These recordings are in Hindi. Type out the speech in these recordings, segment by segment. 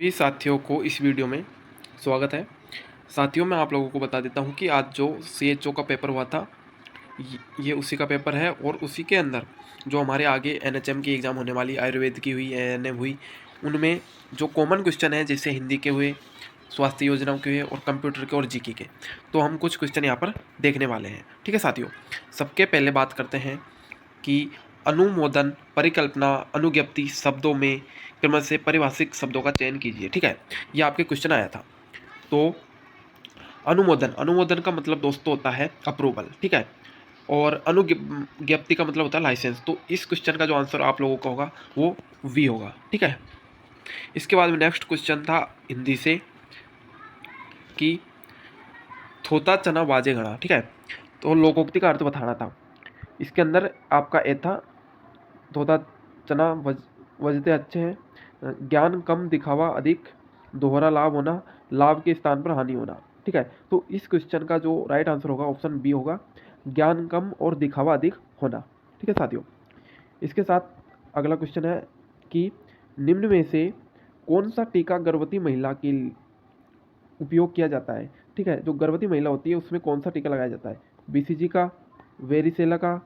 सभी साथियों को इस वीडियो में स्वागत है। साथियों, मैं आप लोगों को बता देता हूं कि आज जो CHO का पेपर हुआ था ये उसी का पेपर है और उसी के अंदर जो हमारे आगे NHM की एग्ज़ाम होने वाली, आयुर्वेद की हुई, ANM हुई, उनमें जो कॉमन क्वेश्चन है जैसे हिंदी के हुए, स्वास्थ्य योजनाओं के हुए और कंप्यूटर के और जीके के, तो हम कुछ क्वेश्चन यहाँ पर देखने वाले हैं। ठीक है साथियों, सबके पहले बात करते हैं कि अनुमोदन, परिकल्पना, अनुज्ञप्ति शब्दों में क्रम से परिभाषिक शब्दों का चयन कीजिए। ठीक है, ये आपके क्वेश्चन आया था। तो अनुमोदन का मतलब दोस्तों होता है अप्रूवल। ठीक है, और अनुज्ञप्ति का मतलब होता है लाइसेंस। तो इस क्वेश्चन का जो आंसर आप लोगों का होगा वो वी होगा। ठीक है, इसके बाद में नेक्स्ट क्वेश्चन था हिंदी से कि थोता चना बाजे घड़ा। ठीक है, तो लोकोक्ति का अर्थ बताना था। इसके अंदर आपका ए था थोता चना वजते अच्छे हैं, ज्ञान कम दिखावा अधिक, दोहरा लाभ होना, लाभ के स्थान पर हानि होना। ठीक है, तो इस क्वेश्चन का जो राइट आंसर होगा ऑप्शन बी होगा, ज्ञान कम और दिखावा अधिक होना। ठीक है साथियों, इसके साथ अगला क्वेश्चन है कि निम्न में से कौन सा टीका गर्भवती महिला के उपयोग किया जाता है। ठीक है, जो गर्भवती महिला होती है उसमें कौन सा टीका लगाया जाता है, BCG का, वेरिसेला का,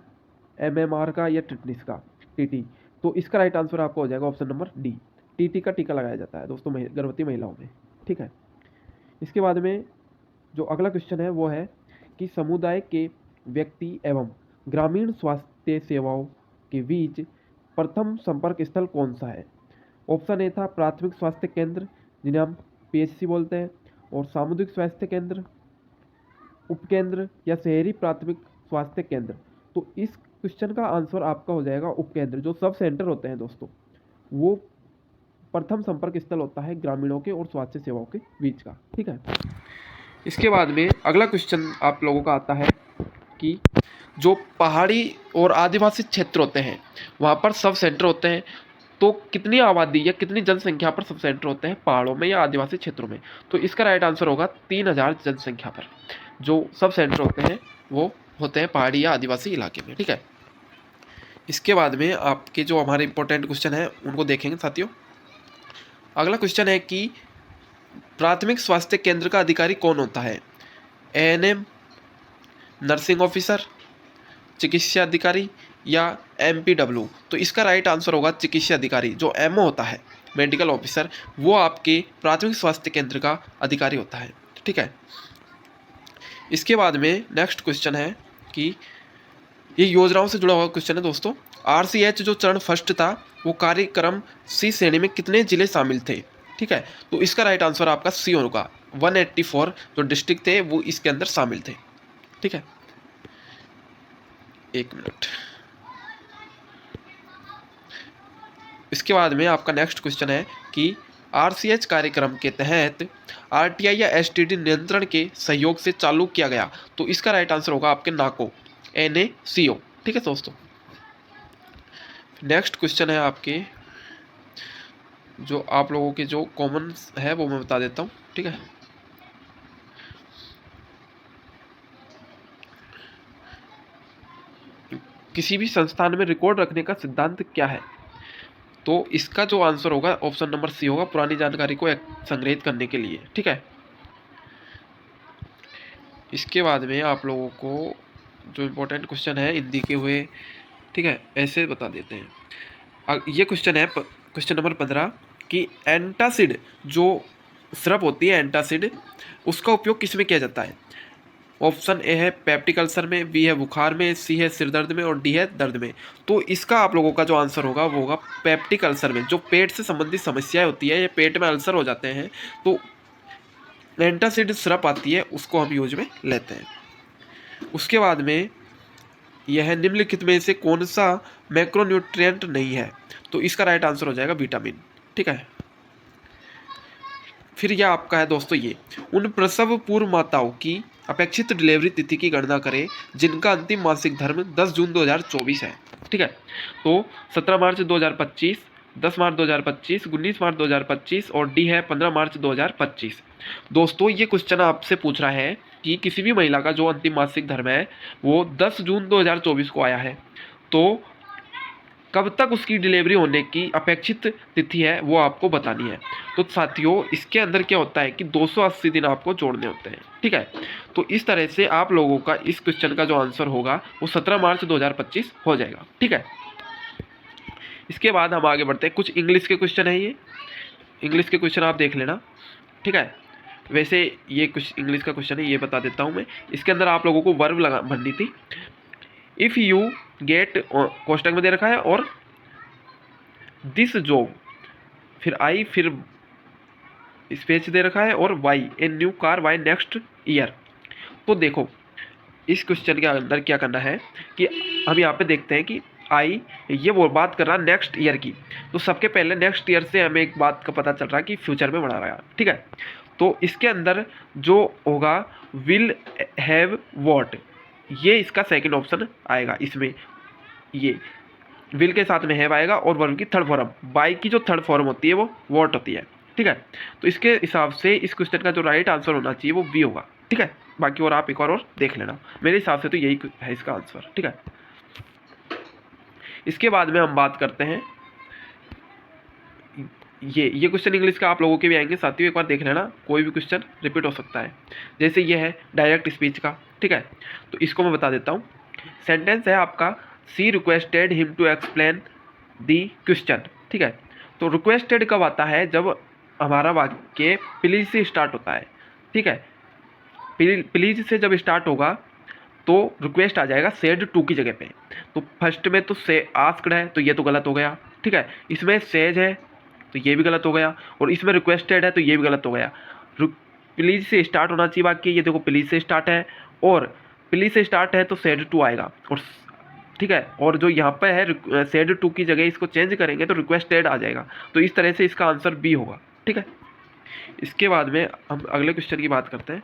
MMR का या टिटनिस का, TT। तो इसका राइट आंसर आपका हो जाएगा ऑप्शन नंबर डी, TT का टीका लगाया जाता है दोस्तों गर्भवती महिलाओं में। ठीक है, इसके बाद में जो अगला क्वेश्चन है वो है कि समुदाय के व्यक्ति एवं ग्रामीण स्वास्थ्य सेवाओं के बीच प्रथम संपर्क स्थल कौन सा है। ऑप्शन ए था प्राथमिक स्वास्थ्य केंद्र, जिन्हें हम PHC बोलते हैं, और सामुदायिक स्वास्थ्य केंद्र, उपकेंद्र या शहरी प्राथमिक स्वास्थ्य केंद्र। तो इस क्वेश्चन का आंसर आपका हो जाएगा उपकेंद्र। जो सब सेंटर होते हैं दोस्तों, वो प्रथम संपर्क स्थल होता है ग्रामीणों के और स्वास्थ्य सेवाओं के बीच का। ठीक है, इसके बाद में अगला क्वेश्चन आप लोगों का आता है कि जो पहाड़ी और आदिवासी क्षेत्र होते हैं वहाँ पर सब सेंटर होते हैं, तो कितनी आबादी या कितनी जनसंख्या पर सब सेंटर होते हैं पहाड़ों में या आदिवासी क्षेत्रों में। तो इसका राइट आंसर होगा 3000 जनसंख्या पर जो सब सेंटर होते हैं वो होते हैं पहाड़ी या आदिवासी इलाके में। ठीक है, इसके बाद में आपके जो हमारे इंपॉर्टेंट क्वेश्चन है उनको देखेंगे साथियों। अगला क्वेश्चन है कि प्राथमिक स्वास्थ्य केंद्र का अधिकारी कौन होता है, ANM, नर्सिंग ऑफिसर, चिकित्सा अधिकारी या MPW। तो इसका राइट आंसर होगा चिकित्सा अधिकारी। जो MO होता है, मेडिकल ऑफिसर, वो आपके प्राथमिक स्वास्थ्य केंद्र का अधिकारी होता है। ठीक है, इसके बाद में नेक्स्ट क्वेश्चन है कि ये योजनाओं से जुड़ा हुआ क्वेश्चन है दोस्तों। RCH जो चरण फर्स्ट था वो कार्यक्रम C श्रेणी में कितने जिले शामिल थे। ठीक है, तो इसका राइट आंसर आपका सी होगा, 184 जो डिस्ट्रिक्ट थे वो इसके अंदर शामिल थे। ठीक है, एक मिनट। इसके बाद में आपका नेक्स्ट क्वेश्चन है कि RCH कार्यक्रम के तहत RTI या STD नियंत्रण के सहयोग से चालू किया गया। तो इसका राइट आंसर होगा आपके NACO, NACO। ठीक है दोस्तों, नेक्स्ट क्वेश्चन है आपके जो आप लोगों के जो कॉमन है वो मैं बता देता हूँ। ठीक है, किसी भी संस्थान में रिकॉर्ड रखने का सिद्धांत क्या है। तो इसका जो आंसर होगा ऑप्शन नंबर सी होगा, पुरानी जानकारी को संग्रहित करने के लिए। ठीक है, इसके बाद में आप लोगों को जो इम्पोर्टेंट क्वेश्चन है हिंदी के हुए, ठीक है, ऐसे बता देते हैं। ये क्वेश्चन है क्वेश्चन नंबर 15 कि एंटासिड जो सिरप होती है एंटासिड, उसका उपयोग किस में किया जाता है। ऑप्शन ए है पेप्टिक अल्सर में, बी है बुखार में, सी है सिर दर्द में और डी है दर्द में। तो इसका आप लोगों का जो आंसर होगा वो होगा पेप्टिक अल्सर में। जो पेट से संबंधित समस्याएं होती है या पेट में अल्सर हो जाते हैं तो एंटासिड सिरप आती है, उसको हम यूज में लेते हैं। उसके बाद में यह निम्नलिखित में से कौन सा मैक्रोन्यूट्रिएंट नहीं है। तो इसका राइट आंसर हो जाएगा विटामिन। ठीक है, फिर यह आपका है दोस्तों, ये उन प्रसव पूर्व माताओं की अपेक्षित डिलीवरी तिथि की गणना करें जिनका अंतिम मासिक धर्म 10 जून 2024 है। ठीक है, तो 17 मार्च 2025, 10 मार्च 2025, 19 मार्च 2025 और डी है 15 मार्च 2025। दोस्तों ये क्वेश्चन आपसे पूछ रहा है कि किसी भी महिला का जो अंतिम मासिक धर्म है वो 10 जून 2024 को आया है, तो कब तक उसकी डिलीवरी होने की अपेक्षित तिथि है वो आपको बतानी है। तो साथियों इसके अंदर क्या होता है कि 280 दिन आपको जोड़ने होते हैं, ठीक है। तो इस तरह से आप लोगों का इस क्वेश्चन का जो आंसर होगा वो 17 मार्च 2025 हो जाएगा, ठीक है। इसके बाद हम आगे बढ़ते हैं, कुछ इंग्लिश के क्वेश्चन है, ये इंग्लिश के क्वेश्चन आप देख लेना, ठीक है। वैसे ये कुछ इंग्लिश का क्वेश्चन है, ये बता देता हूँ मैं। इसके अंदर आप लोगों को वर्ब लगा भरनी थी। इफ़ यू गेट कोष्टक में दे रखा है और दिस जॉब, फिर आई, फिर स्पेस दे रखा है और why a new car by next year. तो देखो इस क्वेश्चन के अंदर क्या करना है कि हम यहाँ पे देखते हैं कि आई ये वो बात कर रहा है नेक्स्ट ईयर की। तो सबके पहले नेक्स्ट ईयर से हमें एक बात का पता चल रहा है कि फ्यूचर में बढ़ा रहा है, ठीक है। तो इसके अंदर जो होगा विल हैव वॉट, ये इसका सेकंड ऑप्शन आएगा इसमें। ये विल के साथ में हैव आएगा और वर्ब की थर्ड फॉर्म, बाई की जो थर्ड फॉर्म होती है वो वॉट होती है, ठीक है। तो इसके हिसाब से इस क्वेश्चन का जो राइट आंसर होना चाहिए वो बी होगा, ठीक है। बाकी और आप एक और देख लेना, मेरे हिसाब से तो यही है इसका आंसर, ठीक है। इसके बाद में हम बात करते हैं, ये क्वेश्चन इंग्लिश का आप लोगों के भी आएंगे साथियों, एक बार देख लेना, कोई भी क्वेश्चन रिपीट हो सकता है। जैसे ये है डायरेक्ट स्पीच का, ठीक है। तो इसको मैं बता देता हूँ। सेंटेंस है आपका she requested him to explain the question, ठीक है। तो रिक्वेस्टेड कब आता है, जब हमारा वाक्य प्लीज से स्टार्ट होता है, ठीक है। प्लीज से जब स्टार्ट होगा तो रिक्वेस्ट आ जाएगा सेड टू की जगह पे। तो फर्स्ट में तो से आस्क्ड है, तो ये तो गलत हो गया, ठीक है। इसमें सेज है तो ये भी गलत हो गया, और इसमें रिक्वेस्टेड है तो ये भी गलत हो गया। प्लीज से स्टार्ट होना चाहिए वाक्य, ये देखो प्लीज से स्टार्ट है, और प्लीज से स्टार्ट है तो सेड टू आएगा, और ठीक है। और जो यहाँ पे है सेड टू की जगह इसको चेंज करेंगे तो रिक्वेस्टेड आ जाएगा। तो इस तरह से इसका आंसर बी होगा, ठीक है। इसके बाद में हम अगले क्वेश्चन की बात करते हैं।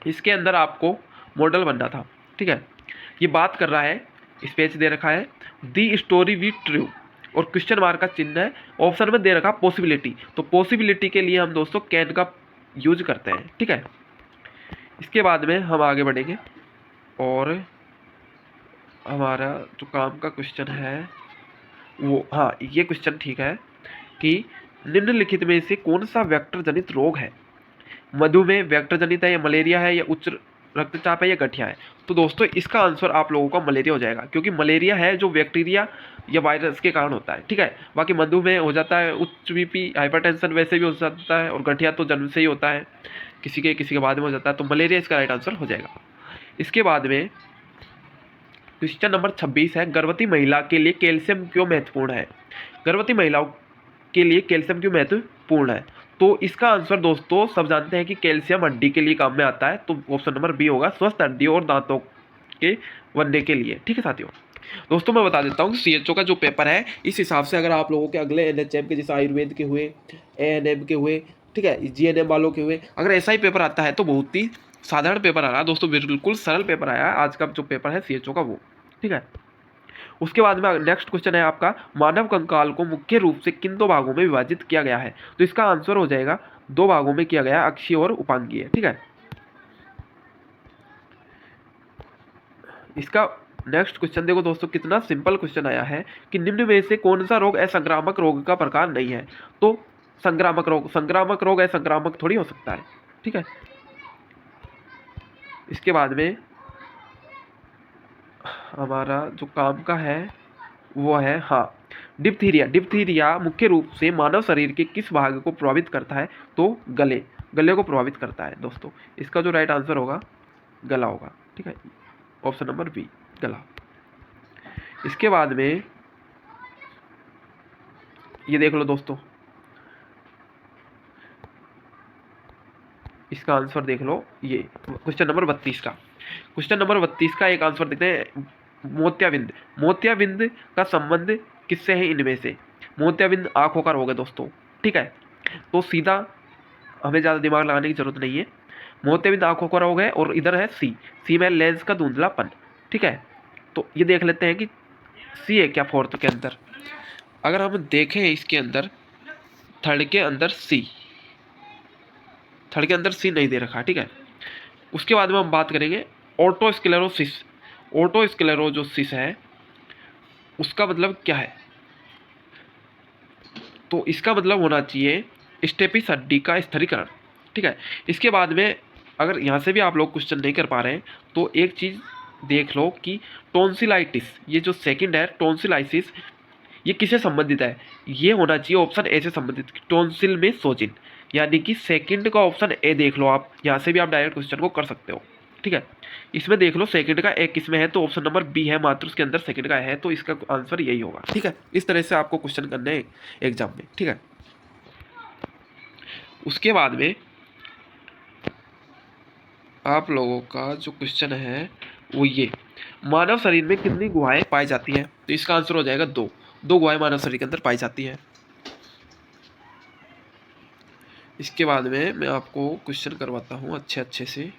इसके अंदर आपको मॉडल बनना था, ठीक है। ये बात कर रहा है, स्पेस दे रखा है दी स्टोरी वी ट्रू, और क्वेश्चन मार्क का चिन्ह है, ऑप्शन में दे रखा पॉसिबिलिटी। तो पॉसिबिलिटी के लिए हम दोस्तों कैन का यूज करते हैं, ठीक है। इसके बाद में हम आगे बढ़ेंगे, और हमारा जो काम का क्वेश्चन है वो, हाँ ये क्वेश्चन ठीक है कि निम्नलिखित में से कौन सा वेक्टर जनित रोग है। मधुमेह वेक्टर जनित है, या मलेरिया है, या उच्च रक्तचाप है, या गठिया है। तो दोस्तों इसका आंसर आप लोगों का मलेरिया हो जाएगा, क्योंकि मलेरिया है जो बैक्टीरिया या वायरस के कारण होता है, ठीक है। बाकी मधुमेह हो जाता है, उच्च बीपी हाइपरटेंशन वैसे भी हो जाता है, और गठिया तो जन्म से ही होता है, किसी के बाद में हो जाता है। तो मलेरिया इसका राइट आंसर हो जाएगा। इसके बाद में क्वेश्चन नंबर 26 है, गर्भवती महिला के लिए कैल्शियम क्यों महत्वपूर्ण है। गर्भवती महिलाओं के लिए कैल्शियम क्यों महत्वपूर्ण है। तो इसका आंसर दोस्तों सब जानते हैं कि कैल्शियम हड्डी के लिए काम में आता है, तो ऑप्शन नंबर बी होगा, स्वस्थ हड्डी और दांतों के बनने के लिए, ठीक है साथियों। दोस्तों मैं बता देता हूँ CHO का जो पेपर है, इस हिसाब से अगर आप लोगों के अगले NHM के जैसे आयुर्वेद के हुए, ANM के हुए, ठीक है, GNM वालों के हुए, अगर ऐसा ही पेपर आता है तो बहुत ही साधारण पेपर आ रहा है दोस्तों, बिल्कुल सरल पेपर आया है आज का जो पेपर है CHO का वो, ठीक है। उसके बाद में नेक्स्ट क्वेश्चन है आपका, मानव कंकाल को मुख्य रूप से किन दो भागों में विभाजित किया गया है। तो इसका आंसर हो जाएगा दो भागों में किया गया, अक्षीय और उपांगीय, ठीक है। इसका नेक्स्ट क्वेश्चन देखो दोस्तों, कितना सिंपल क्वेश्चन आया है कि निम्न में से कौन सा रोग असंक्रामक रोग का प्रकार नहीं है। तो संक्रामक रोग असंक्रामक थोड़ी हो सकता है, ठीक है। इसके बाद में हमारा जो काम का है वो है, हाँ डिप्थीरिया मुख्य रूप से मानव शरीर के किस भाग को प्रभावित करता है। तो गले को प्रभावित करता है दोस्तों। इसका जो राइट आंसर होगा गला होगा, ठीक है, ऑप्शन नंबर बी गला। इसके बाद में ये देख लो दोस्तों, इसका आंसर देख लो, ये क्वेश्चन नंबर 32 का एक आंसर देखते हैं, मोतियाबिंद का संबंध किससे है इनमें से। मोतियाबिंद आंखों का रोग है दोस्तों, ठीक है। तो सीधा हमें ज़्यादा दिमाग लगाने की जरूरत नहीं है, मोतियाबिंद आंखों का रोग है, और इधर है सी में लेंस का धुंधलापन, ठीक है। तो ये देख लेते हैं कि सी है क्या फोर्थ के अंदर। अगर हम देखें इसके अंदर थर्ड के अंदर सी नहीं दे रखा, ठीक है। उसके बाद में हम बात करेंगे ऑटोस्क्लेरोसिस है, उसका मतलब क्या है? तो इसका मतलब होना चाहिए स्टेपी हड्डी का स्थिरीकरण। ठीक है, इसके बाद में अगर यहाँ से भी आप लोग क्वेश्चन नहीं कर पा रहे हैं तो एक चीज़ देख लो कि टॉन्सिलाइटिस, ये जो सेकंड है टॉन्सिलाइसिस, ये किससे संबंधित है? ये होना चाहिए ऑप्शन ए से संबंधित, टॉन्सिल में सोजिन, यानी कि सेकंड का ऑप्शन ए देख लो आप, यहाँ से भी आप डायरेक्ट क्वेश्चन को कर सकते हो। ठीक है, इसमें देख लो सेकंड का ए किस में है, तो ऑप्शन नंबर बी है, मात्र उसके अंदर सेकंड का है, तो इसका आंसर यही होगा। ठीक है, इस तरह से आपको क्वेश्चन करने हैं एग्जाम में। ठीक है, उसके बाद में आप लोगों का जो क्वेश्चन है वो ये, मानव शरीर में कितनी गुहाएं पाई जाती हैं? तो इसका आंसर हो जाएगा दो। दो गुहाएं मानव शरीर के अंदर पाई जाती हैं। इसके बाद में मैं आपको क्वेश्चन करवाता हूँ अच्छे से।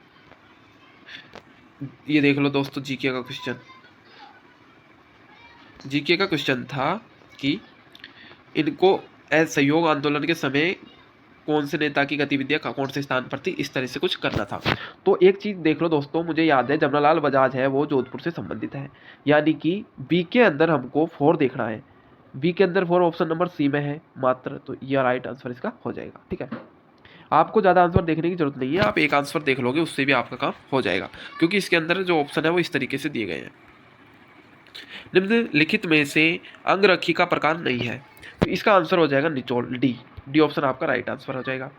ये देख लो दोस्तों, जीके का क्वेश्चन। जीके का क्वेश्चन था कि इनको असहयोग आंदोलन के समय कौन से नेता की गतिविधियां कौन से स्थान पर थी, इस तरह से कुछ करना था। तो एक चीज़ देख लो दोस्तों, मुझे याद है जमनालाल बजाज है वो जोधपुर से संबंधित है, यानी कि बी के अंदर हमको 4 देखना है। बी के अंदर 4 ऑप्शन नंबर सी में है मात्र, तो यह राइट आंसर इसका हो जाएगा। ठीक है, आपको ज़्यादा आंसर देखने की जरूरत नहीं है, आप एक आंसर देख लोगे उससे भी आपका काम हो जाएगा, क्योंकि इसके अंदर जो ऑप्शन है वो इस तरीके से दिए गए हैं। निम्नलिखित में से अंगरखी का प्रकार नहीं है, तो इसका आंसर हो जाएगा निचोड़, डी। डी ऑप्शन आपका राइट आंसर हो जाएगा।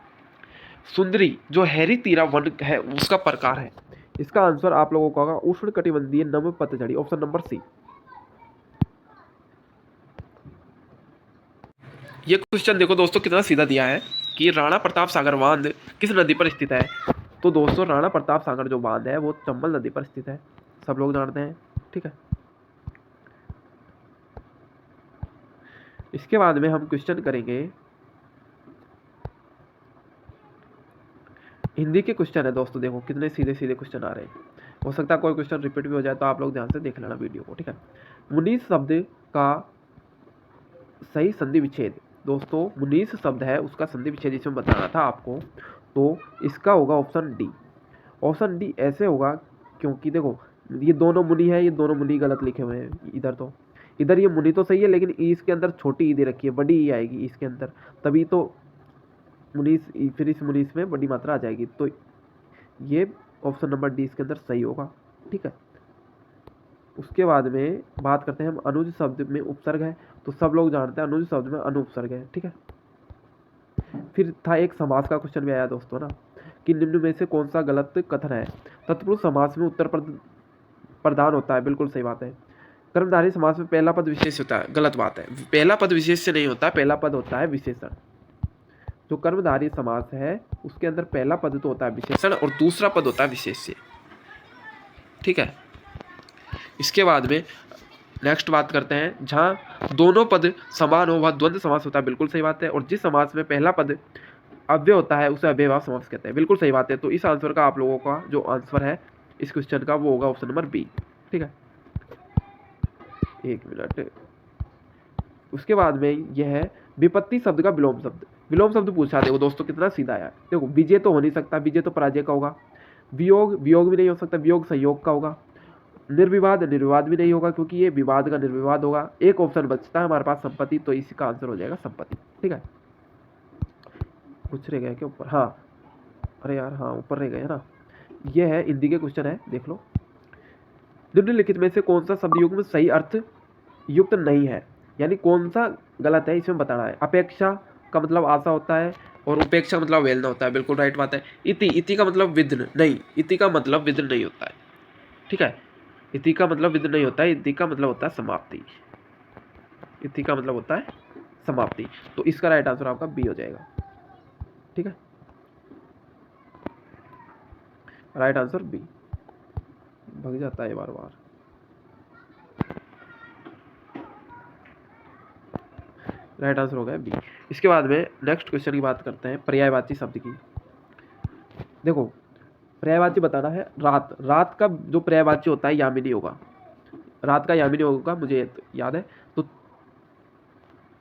सुंदरी जो हैरी तीरा वन है उसका प्रकार है, इसका आंसर आप लोगों का होगा उष्ण कटिबंधीय नम पतझड़ी, ऑप्शन नंबर सी। ये क्वेश्चन देखो दोस्तों कितना सीधा दिया है कि राणा प्रताप सागर बांध किस नदी पर स्थित है? तो दोस्तों राणा प्रताप सागर जो बांध है वो चंबल नदी पर स्थित है, सब लोग जानते हैं। ठीक है, इसके बाद में हम क्वेश्चन करेंगे हिंदी के क्वेश्चन है दोस्तों, देखो कितने सीधे सीधे क्वेश्चन आ रहे हैं। हो सकता है कोई क्वेश्चन रिपीट भी हो जाए, तो आप लोग ध्यान से देख लेना वीडियो को। ठीक है, मुनीस शब्द का सही संधि विच्छेद, दोस्तों मुनीस शब्द है उसका संधि विच्छेद इसमें बताना था आपको, तो इसका होगा ऑप्शन डी। ऑप्शन डी ऐसे होगा क्योंकि देखो ये दोनों मुनि है, ये दोनों मुनि गलत लिखे हुए हैं इधर, तो इधर ये मुनि तो सही है लेकिन ई इसके अंदर छोटी ई दे रखी है, बड़ी ई आएगी इसके अंदर, तभी तो मुनीस, फिर इस मुनीस में बड़ी मात्रा आ जाएगी, तो ये ऑप्शन नंबर डी इसके अंदर सही होगा। ठीक है, उसके बाद में बात करते हैं हम अनुज शब्द में उपसर्ग है, तो सब लोग जानते हैं अनुज शब्द में अनुपसर्ग है। ठीक है, फिर था एक समास का क्वेश्चन भी आया दोस्तों ना, कि निम्न में से कौन सा गलत कथन है? तत्पुरुष समास में उत्तर प्रधान होता है, बिल्कुल सही बात है। कर्मधारय समास में पहला पद विशेष होता है, गलत बात है, पहला पद विशेष से नहीं होता, पहला पद होता है विशेषण। जो कर्मधारय समास है उसके अंदर पहला पद तो होता है विशेषण और दूसरा पद होता है विशेष्य। ठीक है, इसके बाद में नेक्स्ट बात करते हैं, जहाँ दोनों पद समान हो वह द्वंद्व समास होता है, बिल्कुल सही बात है। और जिस समास में पहला पद अव्यय होता है उसे अव्ययभाव समास कहते हैं, बिल्कुल सही बात है। तो इस आंसर का आप लोगों का जो आंसर है इस क्वेश्चन का वो होगा ऑप्शन नंबर बी। ठीक है, एक मिनट, उसके बाद में यह है विपत्ति शब्द का विलोम शब्द। विलोम शब्द पूछा, देखो दोस्तों कितना सीधा है। देखो विजय तो हो नहीं सकता, विजय तो पराजय का होगा। वियोग, वियोग भी नहीं हो सकता, वियोग संयोग का होगा। निर्विवाद, निर्विवाद भी नहीं होगा क्योंकि ये विवाद का निर्विवाद होगा। एक ऑप्शन बचता है हमारे पास संपत्ति, तो इसका आंसर हो जाएगा संपत्ति। ठीक है, कुछ रह गया क्या ऊपर? हाँ, अरे यार हाँ ऊपर रह गए ना। ये है हिंदी के क्वेश्चन है, देख लो। निम्नलिखित में से कौन सा शब्द युग्म सही अर्थ युक्त नहीं है, यानी कौन सा गलत है इसमें बताना है। अपेक्षा का मतलब आशा होता है और उपेक्षा मतलब वेलना होता है, बिल्कुल राइट बात है। इति, इति का मतलब विघ्न नहीं, इति का मतलब विघ्न नहीं होता है। ठीक है, इति का मतलब विघ्न नहीं होता है, इति का मतलब होता है समाप्ति। इति का मतलब होता है समाप्ति, तो इसका राइट आंसर आपका बी हो जाएगा। ठीक है, राइट आंसर बी। भग जाता है बार बार। राइट आंसर हो गया बी। इसके बाद में नेक्स्ट क्वेश्चन की बात करते हैं पर्यायवाची शब्द की। देखो पर्यायवाची बताना है, रात, रात का जो पर्यायवाची होता है यामिनी होगा, रात का यामिनी होगा, मुझे याद है। तो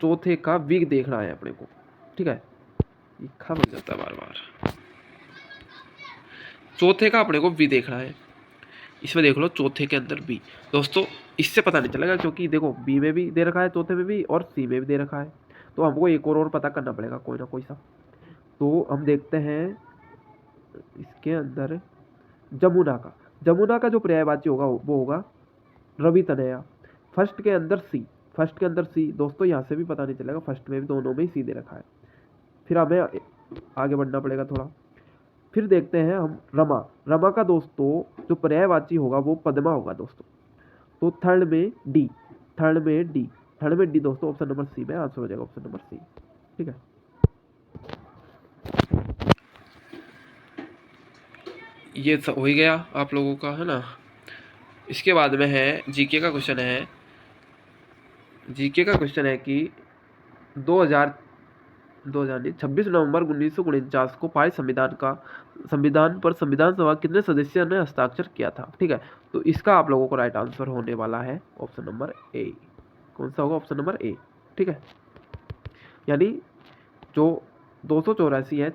चौथे का वीक देखना है अपने को। ठीक है, ये खा बन जाता है बार बार। चौथे का अपने को वी देखना है, इसमें देख लो चौथे के अंदर बी। दोस्तों इससे पता नहीं चलेगा, क्योंकि देखो बी में भी दे रखा है, चौथे में भी, और सी में भी दे रखा है, तो हमको एक और पता करना पड़ेगा कोई ना कोई सा। तो हम देखते हैं इसके अंदर जमुना का जो पर्यायवाची होगा वो होगा रवि तनया। फर्स्ट के अंदर सी। दोस्तों यहाँ से भी पता नहीं चलेगा, फर्स्ट में भी दोनों में ही सी दे रखा है, फिर हमें आगे बढ़ना पड़ेगा थोड़ा। फिर देखते हैं हम रमा का दोस्तों जो पर्यायवाची होगा वो पद्मा होगा दोस्तों। तो थर्ड में डी दोस्तों, ऑप्शन नंबर सी में आंसर हो जाएगा, ऑप्शन नंबर सी। ठीक है, ये हो ही गया आप लोगों का, है ना। इसके बाद में है जीके का क्वेश्चन है। जीके का क्वेश्चन है कि 26 नवंबर 1949 को पारित संविधान पर संविधान सभा कितने सदस्यों ने हस्ताक्षर किया था। ठीक है, तो इसका आप लोगों को राइट आंसर होने वाला है ऑप्शन नंबर ए। कौन सा होगा? Option number A. ठीक है, यानी जो 284 है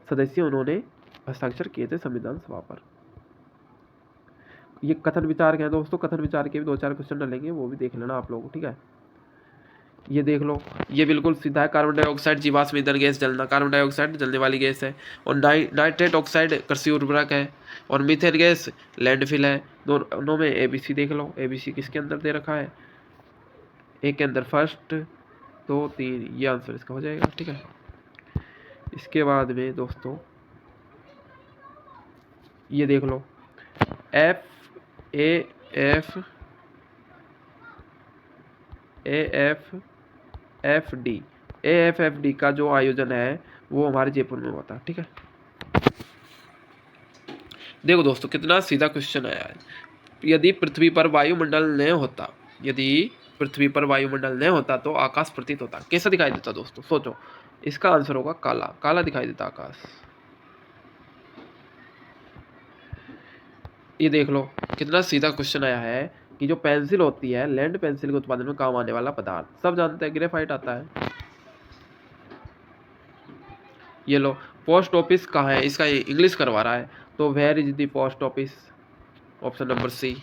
सदस्य उन्होंने हस्ताक्षर किए थे संविधान सभा पर। ये कथन विचार के हैं दोस्तों, कथन विचार के भी 2-4 क्वेश्चन डलेंगे, वो भी देख लेना आप लोगों को। ठीक है, ये देख लो, ये बिल्कुल सीधा है। कार्बन डाइऑक्साइड जीवाश्म ईंधन गैस जलना, कार्बन डाइऑक्साइड जलने वाली गैस है। और नाइट्रेट ऑक्साइड कृषि उर्वरक है। और मीथेन गैस लैंडफिल है। दोनों में एबीसी देख लो, एबीसी किसके अंदर दे रखा है? ए के अंदर फर्स्ट, 2, 3, ये आंसर इसका हो जाएगा। ठीक है, इसके बाद में दोस्तों ये देख लो, एफ एफ डी का जो आयोजन है वो हमारे जयपुर में हुआ था। ठीक है, देखो दोस्तों कितना सीधा क्वेश्चन आया है। यदि पृथ्वी पर वायुमंडल नहीं होता तो आकाश प्रतीत होता, कैसा दिखाई देता दोस्तों? सोचो, इसका आंसर होगा काला, काला दिखाई देता आकाश। ये देख लो कितना सीधा क्वेश्चन आया है कि जो पेंसिल होती है, लैंड पेंसिल के उत्पादन में काम आने वाला पदार्थ सब जानते हैं, ग्रेफाइट आता है। ये लो, पोस्ट ऑफिस कहाँ है? इसका इंग्लिश करवा रहा है, तो where is the post office? Option number C.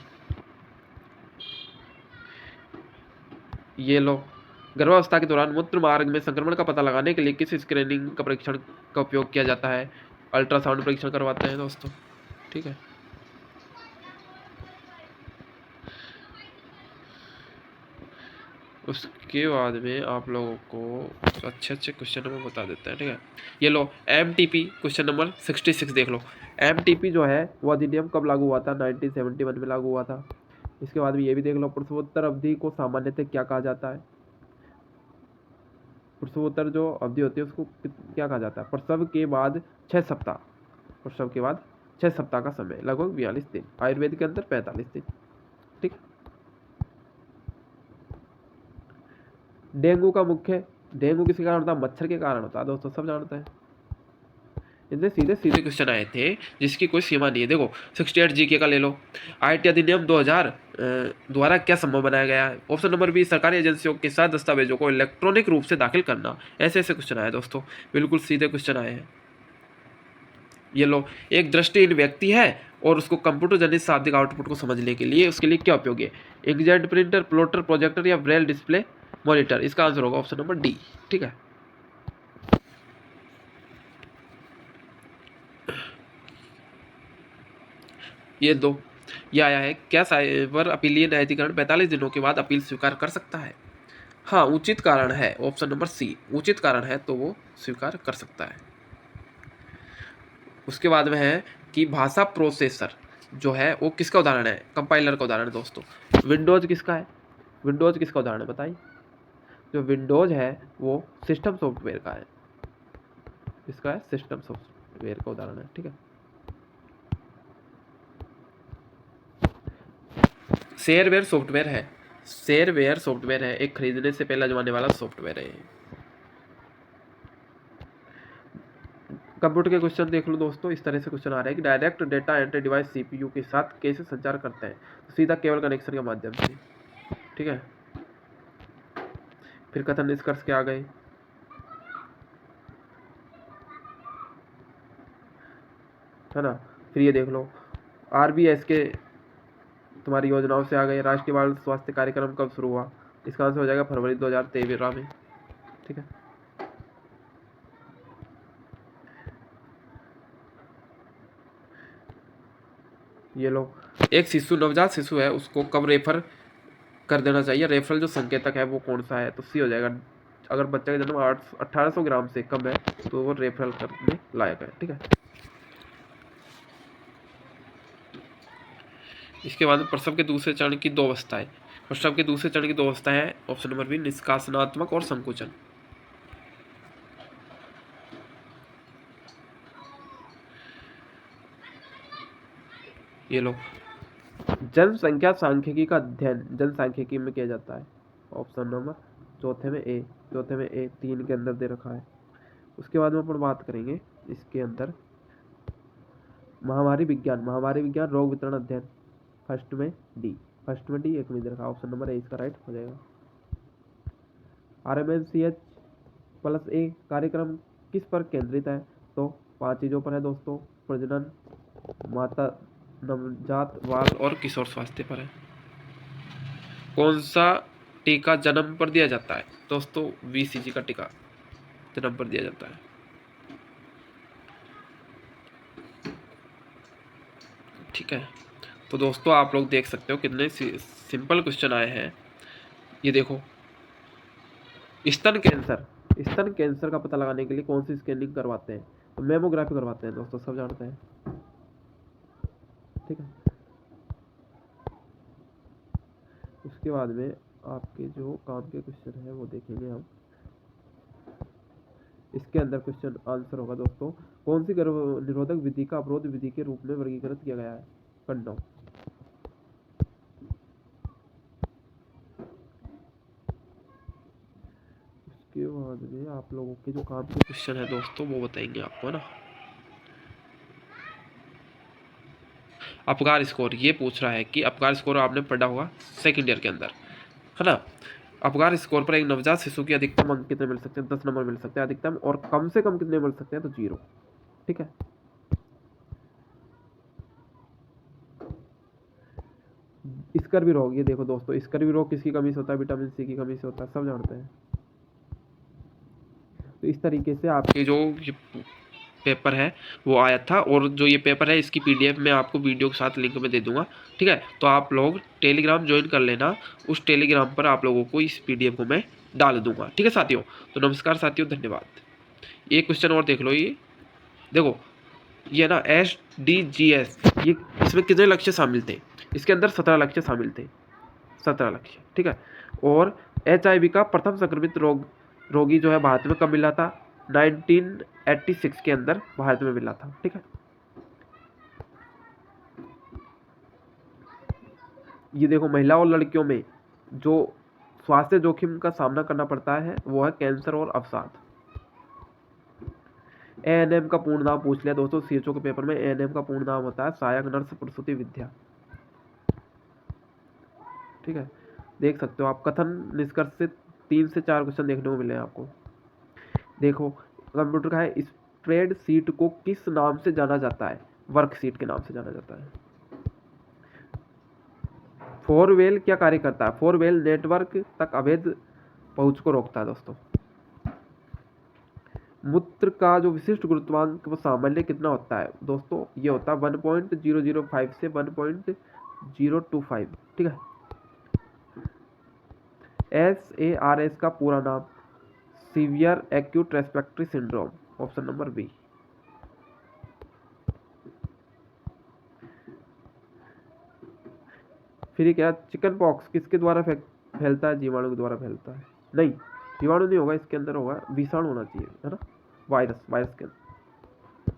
ये लो, गर्भावस्था के दौरान मूत्र मार्ग में संक्रमण का पता लगाने के लिए किस स्क्रीनिंग का परीक्षण का उपयोग किया जाता है? अल्ट्रासाउंड परीक्षण करवाते हैं दोस्तों। ठीक है, उसके बाद में आप लोगों को अच्छे क्वेश्चन में बता देते हैं। ठीक है, ये लो, एमटीपी क्वेश्चन नंबर 66 देख लो। एमटीपी जो है वो अधिनियम कब लागू हुआ था? 1971 में लागू हुआ था। इसके बाद में ये भी देख लो, प्रसवोत्तर अवधि को सामान्यतः क्या कहा जाता है? प्रसवोत्तर जो अवधि होती है उसको क्या कहा जाता है? प्रसव के बाद 6 सप्ताह, प्रसव के बाद 6 सप्ताह का समय, लगभग 42 दिन। आयुर्वेद के अंदर 45 दिन। ठीक, डेंगू किसके कारण होता है? मच्छर के कारण होता है दोस्तों, सब जानते हैं। इतने सीधे सीधे क्वेश्चन आए थे जिसकी कोई सीमा नहीं है। देखो 68 जीके का ले लो, आईटी अधिनियम 2000 द्वारा क्या संभव बनाया गया है? ऑप्शन नंबर बी, सरकारी एजेंसियों के साथ दस्तावेजों को इलेक्ट्रॉनिक रूप से दाखिल करना। ऐसे ऐसे क्वेश्चन आए दोस्तों, बिल्कुल सीधे क्वेश्चन आए हैं। ये लो, एक दृष्टिहीन व्यक्ति है और उसको कंप्यूटर जनित शाब्दिक आउटपुट को समझने के लिए उसके लिए क्या उपयोगी है? इंकजेट प्रिंटर, प्लॉटर, प्रोजेक्टर या ब्रेल डिस्प्ले मॉनिटर? इसका आंसर होगा ऑप्शन नंबर डी। ठीक है, ये आया है, क्या साइबर अपीलीय न्यायाधिकरण 45 दिनों के बाद अपील स्वीकार कर सकता है? हाँ, उचित कारण है, ऑप्शन नंबर सी। उचित कारण है तो वो स्वीकार कर सकता है। उसके बाद में है कि भाषा प्रोसेसर जो है वो किसका उदाहरण है? कंपाइलर का उदाहरण है दोस्तों। विंडोज किसका है? विंडोज किसका उदाहरण है बताइए? जो विंडोज है वो सिस्टम सॉफ्टवेयर का है। इसका है सिस्टम सॉफ्टवेयर का उदाहरण है। ठीक है, शेयरवेयर सॉफ्टवेयर है, एक खरीदने से पहले आजमाने वाला सॉफ्टवेयर है। कंप्यूटर के क्वेश्चन देख लो दोस्तों, इस तरह से क्वेश्चन आ रहा है कि direct data entry device CPU के साथ कैसे संचार करते हैं? तो सीधा केबल कनेक्शन के माध्यम से। ठीक है, फिर कथन निष्कर्ष क्या आ गए? है ना, फिर ये देख लो, आरबीएस के तुम्हारी योजनाओं से आ गए। राष्ट्रीय बाल स्वास्थ्य कार्यक्रम कब शुरू हुआ? इसका आंसर हो जाएगा फरवरी 2013 में। ठीक है, ये लो, एक शिशु नवजात शिशु है उसको कब रेफर कर देना चाहिए? रेफरल जो संकेतक है वो कौन सा है? तो सी हो जाएगा। अगर बच्चे का जन्म 1800 ग्राम से कम है तो वो रेफरल करने लायक है। ठीक है, इसके बाद प्रसव के दूसरे चरण की दो अवस्थाएं। प्रसव के दूसरे चरण की दो अवस्थाएं है, ऑप्शन नंबर बी निष्कासनात्मक और संकुचन। ये लो, जनसंख्या सांख्यिकी का अध्ययन जनसांख्यिकी में किया जाता है। ऑप्शन नंबर चौथे में ए 3 के अंदर दे रखा है। उसके बाद में अपन बात करेंगे इसके अंदर महामारी विज्ञान रोग वितरण अध्ययन। फर्स्ट में डी, एक में दे रखा, ऑप्शन नंबर ए इसका राइट हो जाएगा। RMNCH+A कार्यक्रम किस पर केंद्रित है? तो 5 चीजों पर है दोस्तों, प्रजनन, माता, नवजात बाल और किशोर स्वास्थ्य पर है। कौन सा टीका जन्म पर दिया जाता है? दोस्तों BCG का टीका जन्म पर दिया जाता है। ठीक है, तो दोस्तों आप लोग देख सकते हो कितने सिंपल क्वेश्चन आए हैं। ये देखो, स्तन कैंसर का पता लगाने के लिए कौन सी स्कैनिंग करवाते हैं? तो मेमोग्राफी करवाते हैं दोस्तों, सब जानते हैं। ठीक है, उसके बाद में आपके जो काम के क्वेश्चन है वो देखेंगे हम। इसके अंदर क्वेश्चन आंसर होगा दोस्तों, कौन सी गर्भ निरोधक विधि का अवरोध विधि के रूप में वर्गीकृत किया गया है? कंडोम। उसके बाद में आप लोगों के जो काम के क्वेश्चन है दोस्तों वो बताएंगे आपको ना। अपकार स्कोर, ये पूछ रहा है कि अपकार स्कोर आपने पढ़ा होगा सेकंड ईयर के अंदर, है ना। अपकार स्कोर पर एक नवजात शिशु की अधिकतम अंक कितने मिल सकते हैं? 10 नंबर मिल सकते हैं अधिकतम, और कम से कम कितने मिल सकते हैं? तो 0। ठीक है, स्कर्वी रोग, ये देखो दोस्तों, स्कर्वी रोग किसकी कमी से होता है? विटामिन सी की कमी से होता है, सब जानते हैं। तो इस तरीके से आपके जो पेपर है वो आया था, और जो ये पेपर है इसकी PDF मैं आपको वीडियो के साथ लिंक में दे दूंगा। ठीक है, तो आप लोग टेलीग्राम ज्वाइन कर लेना, उस टेलीग्राम पर आप लोगों को इस PDF को मैं डाल दूंगा। ठीक है साथियों, तो नमस्कार साथियों, धन्यवाद। एक क्वेश्चन और देख लो, ये देखो, ये ना SDGs, ये इसमें कितने लक्ष्य शामिल थे? इसके अंदर 17 लक्ष्य शामिल थे, 17 लक्ष्य। ठीक है, और HIV का प्रथम संक्रमित रोगी जो है भारत में कब मिला था? 1986 के अंदर भारत में मिला था। ठीक है, ये देखो, महिला और लड़कियों में जो स्वास्थ्य जोखिम का सामना करना पड़ता है वो है कैंसर और अवसाद। ANM का पूर्ण नाम पूछ लिया दोस्तों, CHO के पेपर में। ANM का पूर्ण नाम होता है सहायक नर्स प्रसूति विद्या। ठीक है, देख सकते हो आप, कथन निष्कर्ष से 3 से 4 क्वेश्चन देखने को मिले हैं आपको। देखो, कंप्यूटर का है, स्प्रेडशीट को किस नाम से जाना जाता है? वर्कशीट के नाम से जाना जाता है। फोरवेल क्या कार्य करता है? फोरवेल नेटवर्क तक अवैध पहुंच को रोकता है दोस्तों। मूत्र का जो विशिष्ट गुरुत्वांक वो सामान्य कितना होता है दोस्तों? ये होता है 1.005 से 1.025। ठीक है, SARS का पूरा नाम? Severe acute respiratory syndrome, option number B. फिर क्या, चिकन पॉक्स किसके द्वारा फैलता है? जीवाणु के द्वारा फैलता है। नहीं, जीवाणु नहीं होगा, इसके अंदर होगा विषाणु होना चाहिए, है ना, वायरस के अंदर।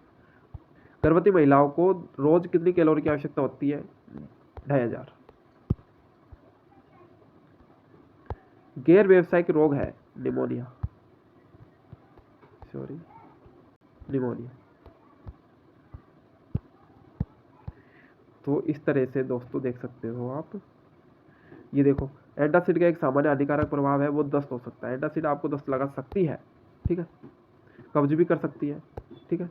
गर्भवती महिलाओं को रोज कितनी कैलोरी की आवश्यकता होती है? 2500। गैर व्यावसायिक रोग है निमोनिया। तो इस तरह से दोस्तों देख सकते हो आप। ये देखो, एंटासिड का एक सामान्य हानिकारक प्रभाव है वो दस्त हो सकता है। एंटासिड आपको दस्त लगा सकती है। ठीक है, कब्ज भी कर सकती है। ठीक है,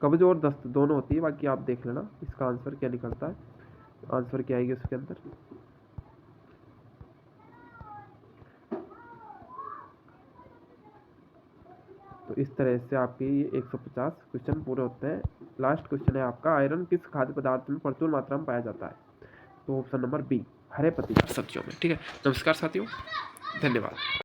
कब्ज और दस्त दोनों होती है, बाकी आप देख लेना इसका आंसर क्या निकलता है। आंसर क्या आएगी उसके अंदर? तो इस तरह से आपके ये 150 क्वेश्चन पूरे होते हैं। लास्ट क्वेश्चन है आपका, आयरन किस खाद्य पदार्थ में प्रचुर मात्रा में पाया जाता है? तो ऑप्शन नंबर बी, हरे पत्तेदार सब्जियों में। ठीक है, नमस्कार साथियों, धन्यवाद।